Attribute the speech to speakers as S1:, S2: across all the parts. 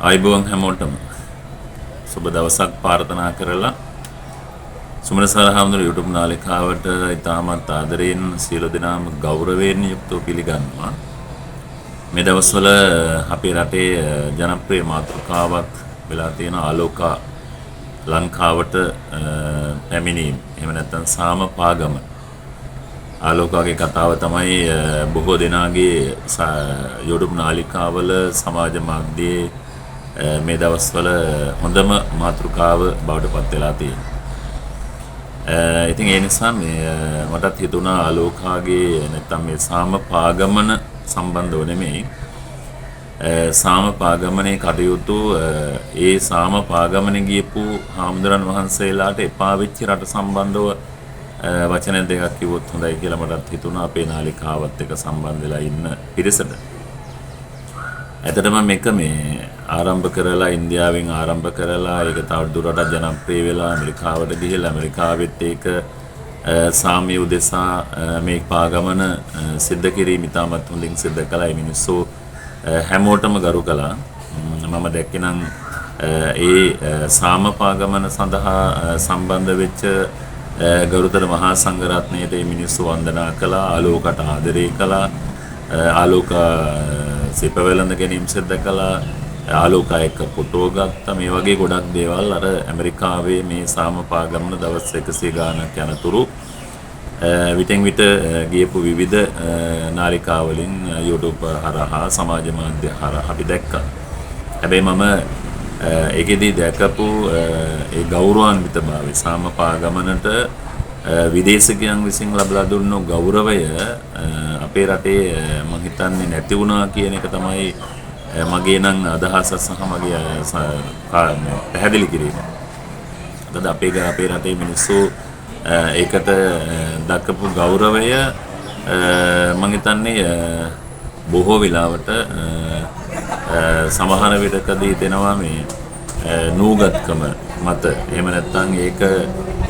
S1: ආයිබෝන් හැමෝටම සුබ දවසක් ප්‍රාර්ථනා කරලා සුමන සරහාමුදුර YouTube නාලිකාවට ඉතාමත් ආදරයෙන් සියලු දෙනාම ගෞරවයෙන් යුක්තව පිළිගන්නවා. මේ දවස්වල අපේ රටේ ජනප්‍රිය මාතෘකාවක් වෙලා තියෙන ආලෝකා ලංකාවට පැමිණීම. එහෙම නැත්නම් සාම පාගම. ආලෝකාගේ කතාව තමයි බොහෝ දෙනාගේ YouTube නාලිකාවල සමාජ මාධ්‍යයේ මේ දවස්වල හොඳම මාතෘකාව බවට පත් වෙලා තියෙනවා. ඉතින් ඒ නිසා මටත් හිතුණා ආලෝකාගේ නැත්නම් මේ සාම පාගමන සම්බන්ධව නෙමෙයි සාම පාගමනේ කටයුතු ඒ සාම පාගමනේ ගියපු හාමුදුරන් වහන්සේලාට එපා වෙච්ච රට සම්බන්ධව වචන දෙකක් කිව්වොත් හොඳයි කියලා මටත් හිතුණා අපේ නාලිකාවත් එක්ක සම්බන්ධ වෙලා ඉන්න පිරිසට. ඇත්තටම මේක මේ ආරම්භ කරලා ඉන්දියාවෙන් ආරම්භ කරලා ඒක තව දුරටත් ජනප්‍රිය වෙලා ඇමරිකාවට ගිහිල්ලා ඇමරිකාවෙත් ඒක සාමය උදෙසා මේ පාගමන සිද්ධ කිරීම ඉතාමත් හොඳින් සිද්ධ කළා. ඒ මිනිස්සු හැමෝටම ගරු කළා. මම දැක්කේ ඒ සාම පාගමන සඳහා සම්බන්ධ වෙච්ච ගරුතර මහා සංඝරත්නයට මේ මිනිස්සු වන්දනා කළා, ආලෝකට ආදරය කළා, ආලෝක සිප වෙළඳ ගැනීම සිද්ධ කළා, ආලෝකා එක්ක ෆොටෝ ගත්තා. මේ වගේ ගොඩක් දේවල් අර ඇමරිකාවේ මේ සාම පාගමන දවස් 100 ගානක් යනතුරු විටෙන් විට ගියපු විවිධ නාලිකාවලින් YouTube හරහා සමාජ මාධ්‍ය හරහා අපි දැක්කා. හැබැයි මම ඒකෙදී දැකපු ඒ ගෞරවාන්විතභාවය සාම පාගමනට විදේශිකයන් විසින් ලබා දුන්නු ගෞරවය අපේ රටේ මම හිතන්නේ නැති වුණා කියන එක තමයි මගේ නම් අදහස සහ මගේ පැහැදිලි කිරීම. අද අපේ රටේ මිනිස්සු ඒකට දක්වපු ගෞරවය මම හිතන්නේ බොහෝ වෙලාවට සමහර විටකදී දෙනවා මේ නූගත්කම මත. එහෙම නැත්නම් ඒක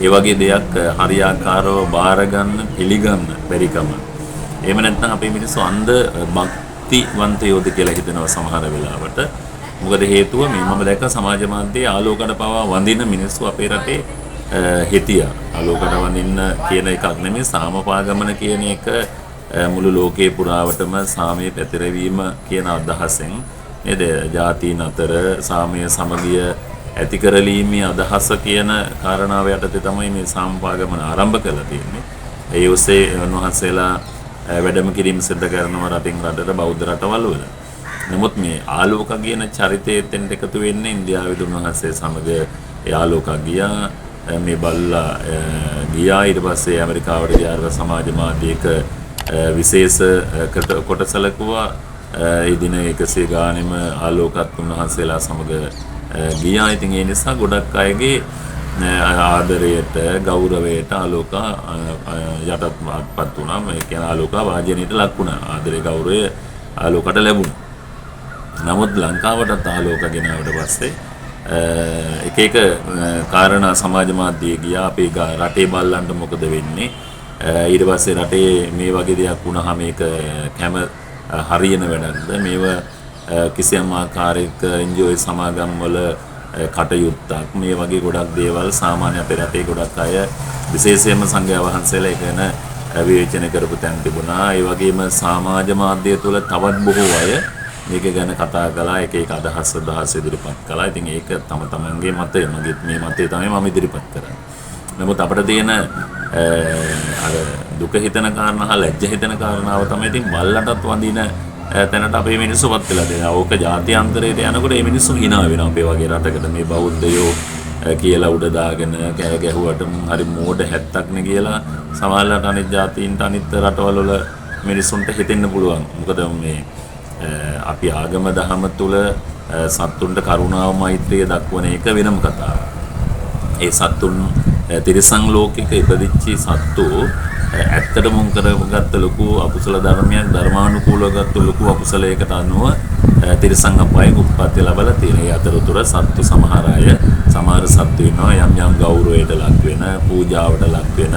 S1: ඒ වගේ දෙයක් හරියාකාරව බාර ගන්න පිළිගන්න බැරිකම. එහෙම නැත්නම් අපේ මිනිස්සු අන්ධ භක්තිවන්තයෝද කියලා හිතනවා සමහර වෙලාවට. මොකද හේතුව මේ මම දැක්ක සමාජ මාධ්‍යයේ ආලෝකයට පවා වඳින මිනිස්සු අපේ රටේ හිටියා. ආලෝකයට වඳින්න කියන එකක් නෙමෙයි සාම පාගමන කියන එක මුළු ලෝකේ පුරාවටම සාමයේ පැතිරවීම කියන අදහසෙන් නේද ජාතීන් අතර සාමය සමගිය ඇති කරලීමේ අදහස කියන කාරණාව යටතේ තමයි මේ සාම පාගමන ආරම්භ කරලා තියෙන්නේ. ඒ ඔස්සේ උන්වහන්සේලා වැඩම කිරීම සිදු කරනවා රටින් රටට බෞද්ධ රටවල් වල. නමුත් මේ ආලෝක කියන චරිතය එතෙන්ට එකතු වෙන්නේ ඉන්දියාවේ උන්වහන්සේ සමග ඒ ආලෝක ගියා. මේ බල්ලා ගියා ඊට පස්සේ ඇමරිකාවට ගියා සමාජ මාධ්‍යයක විශේෂ කොට සැලකුවා. ඒ දින 100 ගානෙම ආලෝකත් උන්වහන්සේලා සමග ගියා. ඉතින් ඒ නිසා ගොඩක් අයගේ ආදරයට ගෞරවයට ආලෝකා යටත්පත් වුණා. මේ කියන ආලෝකා වාජනීයට ලක් වුණා. ආදරේ ගෞරවය ආලෝකට ලැබුණා. නමුත් ලංකාවටත් ආලෝක ගෙනාවට පස්සේ එක කාරණා සමාජ මාධ්‍යයේ ගියා. අපේ රටේ බල්ලන්ට මොකද වෙන්නේ? ඊට පස්සේ රටේ මේ වගේ දෙයක් වුණාම මේක කැම හරියන වැඩක්ද? මේව කිසියම් ආකාරයක එන්ජොයි සමාගම් වල කටයුත්තක් මේ වගේ ගොඩක් දේවල් සාමාන්‍ය අපේ රටේ ගොඩක් අය විශේෂයෙන්ම සංඝයා වහන්සේලා ඒක ගැන විවේචන කරපු තැන් තිබුණා. ඒ වගේම සමාජ මාධ්‍ය තුළ තවත් බොහෝ අය මේක ගැන කතා කළා. එක අදහස් ඉදිරිපත් කළා. ඉතින් ඒක තම තමන්ගේ මතය. මගේ මේ මතය තමයි මම ඉදිරිපත් කරන්නේ. නමුත් අපිට තියෙන අර දුක හිතන කාරණා හා ලැජ්ජ හිතන කාරණාව තමයි ඉතින් බල්ලටත් වඳින තැනට අපේ මිනිස්සුපත් වෙලා දෙනවා. ඕක ජාත්‍යන්තරයට යනකොට මේ මිනිස්සු hina වෙනවා. අපේ වගේ රටකට මේ බෞද්ධයෝ කියලා උඩ දාගෙන කෑ ගැහුවට හරි මෝඩ හැත්තක්නේ කියලා සමහරවිට අනිත් ජාතීන්ට අනිත් රටවල් වල මිනිස්සුන්ට හිතෙන්න පුළුවන්. මොකද මේ අපි ආගම දහම තුල සත්තුන්ට කරුණාව මෛත්‍රිය දක්වන එක වෙනම කතාවක්. ඒ සත්තුන් තිරිසන් ලෝකෙක ඉපදිච්ච සත්තු ඇත්තටම කරගත්ත ලොකු අකුසල ධර්මයක් ධර්මානුකූලව ගත්ත ලොකු අකුසලයකට අනුව තිරිසන් අපායක උප්පත්ති ලැබලා තියෙන. ඒ අතරතුර සත්තු සමහර අය සමහර සත්තු ඉන්නවා යම් යම් ගෞරවයට ලක් වෙන, පූජාවට ලක් වෙන,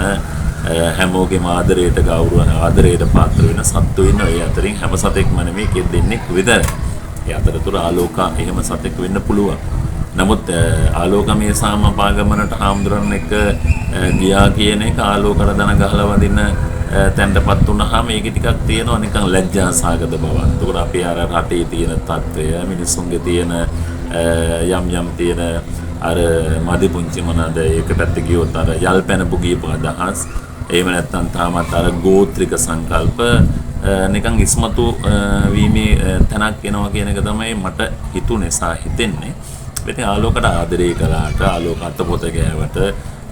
S1: හැමෝගේම ආදරයට පාත්‍ර වෙන සත්තු ඉන්නවා. ඒ අතරින් හැම සතෙක්ම නෙමෙයි දෙන්නෙක් විතරයි. ඒ අතරතුර ආලෝක එහෙම සතෙක් වෙන්න පුළුවන්. නමුත් ආලෝක මේ සාමපාගමනට හාමුදුරන් එක ගියා කියන එක ආලෝකර දන ගහලා වදින තැන්ටපත් වුණාම ඒකේ ටිකක් තියෙනවා නිකන් ලැජ්ජා සාගත බවක්. ඒකට අපි අර රටේ තියෙන තත්ත්වය මිනිස්සුන්ගේ තියෙන යම් තියෙන අර මදි පුංචි මොනවාද ඒක පැත්ත ගියොත් අර යල් පැනපු ගියපු අදහස් එහෙම නැත්නම් තාමත් අර ගෝත්‍රික සංකල්ප නිකන් ඉස්මතු වීමේ තැනක් එනවා කියන එක තමයි මට හිතුනේ සහ හිතෙන්නේ. ඉතින් ආලෝකට ආදරය කළාට ආලෝක අතපොත ගෑවට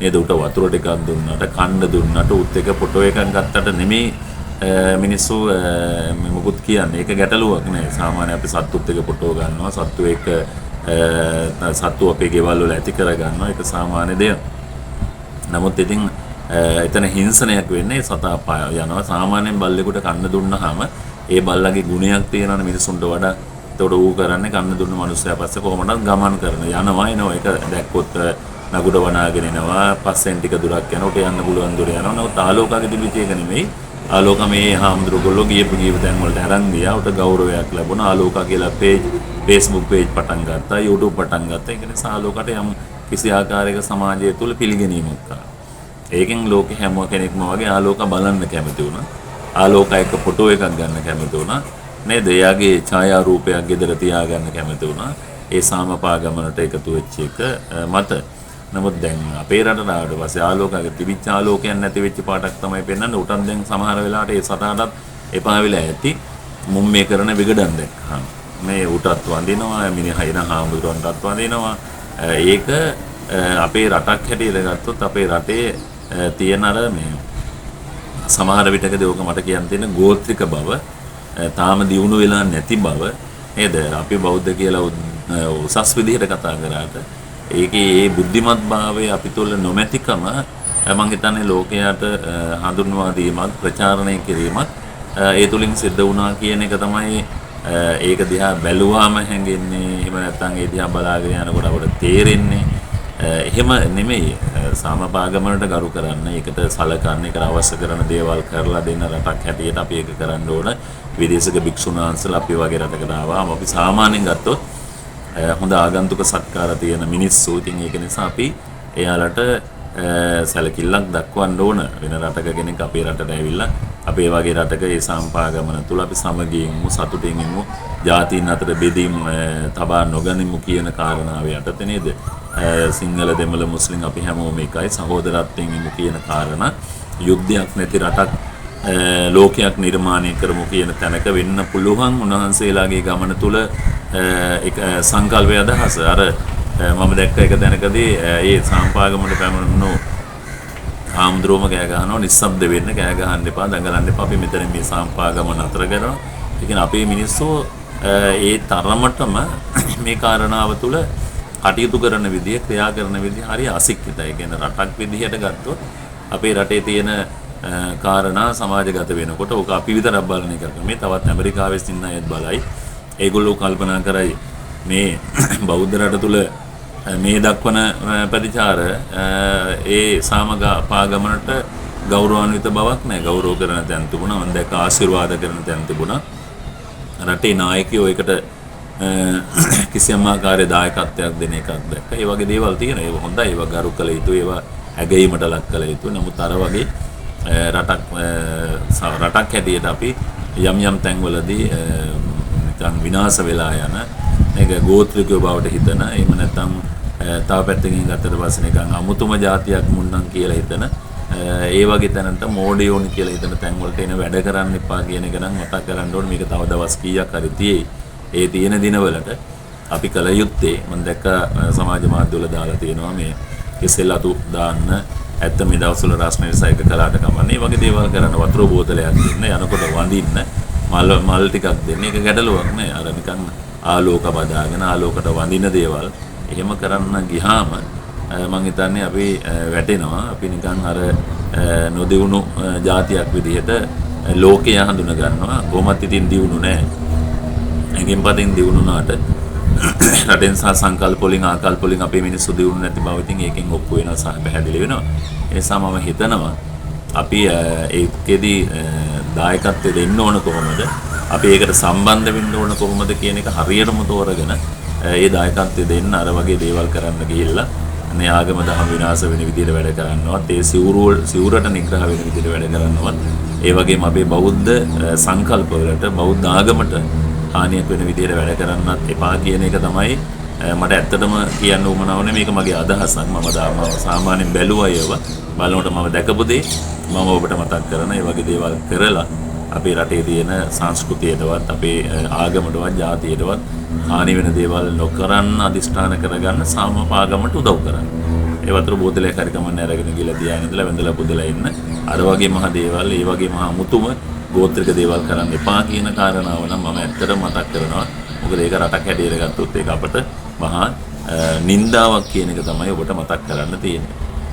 S1: නේද උට වතුර ටිකක් දුන්නාට කන්න දුන්නාට උත් එක ෆොටෝ එකක් ගත්තට නෙමෙයි මිනිස්සු මොකුත් කියන්නේ. ඒක ගැටලුවක් නෑ. සාමාන්‍ය අපි සත්තුත් එක ෆොටෝ ගන්නවා සත්තු එක සත්තු අපේ ගෙවල් වල ඇති කර ගන්නවා. ඒක සාමාන්‍ය දෙයක්. නමුත් ඉතින් එතන හිංසනයක් වෙන්නේ සතා යනවා. සාමාන්‍යයෙන් බල්ලෙකුට කන්න දුන්නාම ඒ බල්ලගේ ගුණයක් තියෙනවනේ මිනිසුන්ට වඩා. ඒතකොට ඌ කරන්නේ කන්න දුන්න මිනිස්සයා පස්සේ කොහොමද ගමන් කරන යනවා එනවා. ඒක දැක්කොත් නගුඩ වනාගෙන එනවා. පස්සෙන් ටික දුරක් යනකොට යන්න පුළුවන් දුර යනවා. නමුත් ආලෝකගේ තිබිච්ච එක නෙමෙයි. ආලෝක මේ හාමුදුරුවෝ ගියපු තැන් වලට අරන් ගියා. උට ගෞරවයක් ලැබුණා. ආලෝක කියලා Facebook page පටන් ගත්තා. YouTube පටන් ගත්තා. ඒ කියන්නේ ආලෝකට යම් කිසි ආකාරයක සමාජය තුල පිළිගැනීමක් කරා. ඒකෙන් ලෝකෙ හැම කෙනෙක්ම වගේ ආලෝක බලන්න කැමති වුණා. ආලෝක එක ෆොටෝ එකක් ගන්න කැමති වුණා. නේද? එයාගේ ඡායා රූපයක් ගෙදර තියාගන්න කැමති වුණා. ඒ සාමපාගමනට එකතු වෙච්ච එක මත. නමුත් දැන් අපේ රටට ආවට පස්සේ ආලෝකයක තිබිච්ච ආලෝකයක් නැති වෙච්ච පාටක් තමයි පෙන්වන්නේ. උටන් දැන් සමහර වෙලාවට ඒ සතාටත් එපා වෙලා ඇති. මුම් මේ කරන විගඩන් දැක්කම. මේ උටත් වඳිනවා, මිනිහා එන හාමුදුරන්ටත් වඳිනවා. ඒක අපේ රටක් හැටියට ගත්තොත් අපේ රටේ තියෙන අර මේ සමහර විටකදී ඕක මට කියන්න තියෙන ගෝත්‍රික බව තාම දියුණු වෙලා නැති බව නේද? අපි බෞද්ධ කියලා උසස් විදිහට කතා කරාට ඒකේ ඒ බුද්ධිමත් භාවය අපි තුළ නොමැතිකම මම හිතන්නේ ලෝකයට හඳුන්වා දීමක් ප්‍රචාරණය කිරීමක් ඒ තුලින් සිද්ධ වුණා කියන එක තමයි ඒක දිහා බැලුවාම හැඟෙන්නේ. එහෙම නැත්නම් ඒ දිහා බලාගෙන යනකොට අපට තේරෙන්නේ එහෙම නෙමෙයි. සාමපාගමනට ගරු කරන්න, ඒකට සලකන්න, ඒකට අවශ්‍ය කරන දේවල් කරලා දෙන්න රටක් හැටියට අපි ඒක කරන්න ඕන. විදේශික භික්ෂුන් වහන්සේලා අපි වගේ රටකට ආවම අපි සාමාන්‍යයෙන් ගත්තොත් හොඳ ආගන්තුක සත්කාර තියෙන මිනිස්සු. ඉතින් ඒක නිසා අපි එයාලට සැලකිල්ලක් දක්වන්න ඕන. වෙන රටක කෙනෙක් අපේ රටට ඇවිල්ලා අපේ වගේ රටක ඒ සම්පාගමන තුල අපි සමගියෙන් ඉමු, සතුටින් ඉමු, ජාතීන් අතර බෙදීම් තබා නොගනිමු කියන කාරණාව යටතේ නේද? සිංහල දෙමළ මුස්ලිම් අපි හැමෝම එකයි, සහෝදරත්වයෙන් ඉමු කියන කාරණා. යුද්ධයක් නැති රටක් ලෝකයක් නිර්මාණය කරමු කියන තැනක වෙන්න පුළුවන් උන්වහන්සේලාගේ ගමන තුල එක සංකල්පය අදහස. අර මම දැක්ක එක තැනකදී ඒ සම්පාගමකට පැමිණුණු හාමුදුරුවම කෑ ගහනවා නිස්සබ්ද වෙන්න, කෑ ගහන්න එපා, දඟලන්න එපා, අපි මෙතන මේ සම්පාගමන අතර කරනවා. ඒ කියන්නේ අපේ මිනිස්සු ඒ තරමටම මේ කාරණාව තුල කටයුතු කරන විදිය, ක්‍රියා කරන විදිය හරි අසික්කිතයි. ඒ කියන්නේ රටක් විදිහට ගත්තොත් අපේ රටේ තියෙන කාරණා සමාජගත වෙනකොට ඕක අපි විතරක් බලන එක නෙමෙයි, තවත් ඇමරිකාවේ ඉන්න අයත් බලයි. ඒගොල්ලෝ කල්පනා කරයි මේ බෞද්ධ රට තුල මේ දක්වන ප්‍රතිචාර ඒ සාමපාගමනට ගෞරවාන්විත බවක් නැහැ. ගෞරව කරන තැන් තිබුණා. මම දැක්ක ආශිර්වාද කරන තැන් තිබුණා. රටේ නායකයෝ ඒකට කිසියම් ආකාරයේ දායකත්වයක් දෙන එකක් දැක්ක. ඒ වගේ දේවල් තියෙනවා. ඒක හොඳයි. ඒවා ගරු කළ යුතුයි. ඒවා ඇගීමට ලක් කළ යුතුයි. නමුත් අර වගේ රටක් හැටියට අපි යම් තැන්වලදී නිකන් විනාශ වෙලා යන මේක ගෝත්‍රිකයෝ බවට හිතන, එහෙම නැත්නම් තව පැත්තකින් ගත්තට පස්සේ නිකන් අමුතුම જાතියක් මුන්නම් කියලා හිතන, ඒ වගේ තැනට මෝඩයෝනි කියලා හිතන තැන් වලට එන වැඩ කරන්න එපා කියන එක නම් මතක් කරගන්න ඕනේ. මේක තව දවස් කීයක් හරි තියෙයි. ඒ තියෙන දිනවලට අපි කල යුත්තේ මම දැක්ක සමාජ මාධ්‍යවල දාලා තියෙනවා මේ කෙසෙල් අතු දාන්න, ඇත්ත මේ දවස්වල රස්නේ සයික කළාට කමන්නේ. වගේ දේවල් කරන්න, වතුර බෝතලයක් දෙන්න, යනකොට වඳින්න, මල් ටිකක් දෙන්න. ඒක ගැටලුවක් නෑ. අර නිකන් ආලෝක බදාගෙන ආලෝකට වඳින දේවල් එහෙම කරන්න ගියාම මම හිතන්නේ අපි වැටෙනවා. අපි නිකන් අර නොදියුණු જાතියක් විදිහට ලෝකය හඳුන ගන්නවා. කොහොමත් ඉතින් දියුණු නෑ. එකින් පදින් දියුණුනාට රටෙන් සහ සංකල්ප වලින් ආකල්ප වලින් අපේ මිනිස්සු දියුණු නැති බව ඉතින් ඒකෙන් ඔප්පු වෙනවා සහ පැහැදිලි වෙනවා. ඒ නිසා මම හිතනවා අපි ඒකෙදි දායකත්වය දෙන්න ඕන කොහොමද? අපි ඒකට සම්බන්ධ වෙන්න ඕන කොහොමද කියන එක හරියටම තෝරගෙන ඒ දායකත්වය දෙන්න අර වගේ දේවල් කරන්න ගිහිල්ලා මේ ආගම දහම විනාශ වෙන විදිහට වැඩ කරනවත් ඒ සිවුරට නිග්‍රහ වෙන විදිහට වැඩ කරනවත් ඒ වගේම අපේ බෞද්ධ සංකල්පවලට බෞද්ධ ආගමට හානියක් වෙන විදිහට වැඩ කරන්නත් එපා කියන එක තමයි මට ඇත්තටම කියන්න උවමනාව නෙමෙයි. මේක මගේ අදහසක්. මම සාමාන්‍යයෙන් බැලුවා ඒවා. බලනකොට මම දැකපු දේ මම ඔබට මතක් කරන ඒ වගේ දේවල් කරලා අපේ රටේ තියෙන සංස්කෘතියටවත් අපේ ආගමටවත් ජාතියටවත් හානි වෙන දේවල් නොකරන්න අදිෂ්ඨාන කරගන්න සාමපාගමට උදව් කරන්න. ඒ වතර බෝතලයක් හරි කමන්නේ අරගෙන ගිහලා තියාගෙන ඉඳලා වැඳලා පුදලා ඉන්න. අර වගේ මහ දේවල්, ඒ වගේ මහ මුතුම ගෝත්‍රික දේවල් කරන්න එපා කියන කාරණාව නම් මම ඇත්තටම මතක් කරනවා. මොකද ඒක රටක් හැටියට ගත්තොත් ඒක අපට මහා නින්දාවක් කියන එක තමයි ඔබට මතක් කරන්න තියෙන්නේ.